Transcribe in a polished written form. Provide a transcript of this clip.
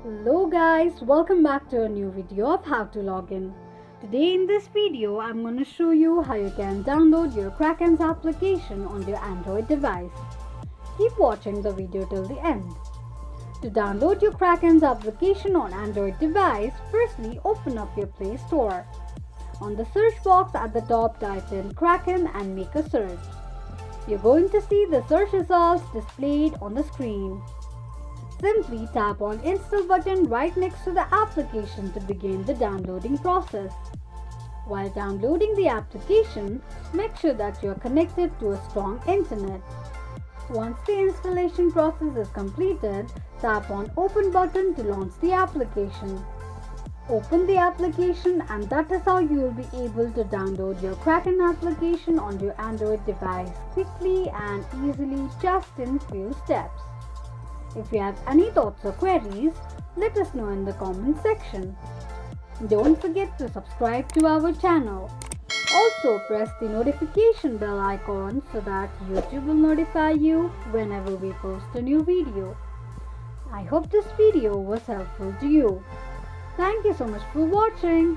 Hello guys, welcome back to a new video of how to log in. Today in this video, I'm going to show you how you can download your Kraken's application on your Android device. Keep watching the video till the end. To download your Kraken's application on Android device, firstly open up your Play Store. On the search box at the top, type in Kraken and make a search. You're going to see the search results displayed on the screen. Simply tap on Install button right next to the application to begin the downloading process. While downloading the application, make sure that you are connected to a strong internet. Once the installation process is completed, tap on Open button to launch the application. Open the application and that is how you will be able to download your Kraken application on your Android device quickly and easily just in few steps. If you have any thoughts or queries, let us know in the comment section. Don't forget to subscribe to our channel. Also press the notification bell icon so that YouTube will notify you whenever we post a new video. I hope this video was helpful to you. Thank you so much for watching.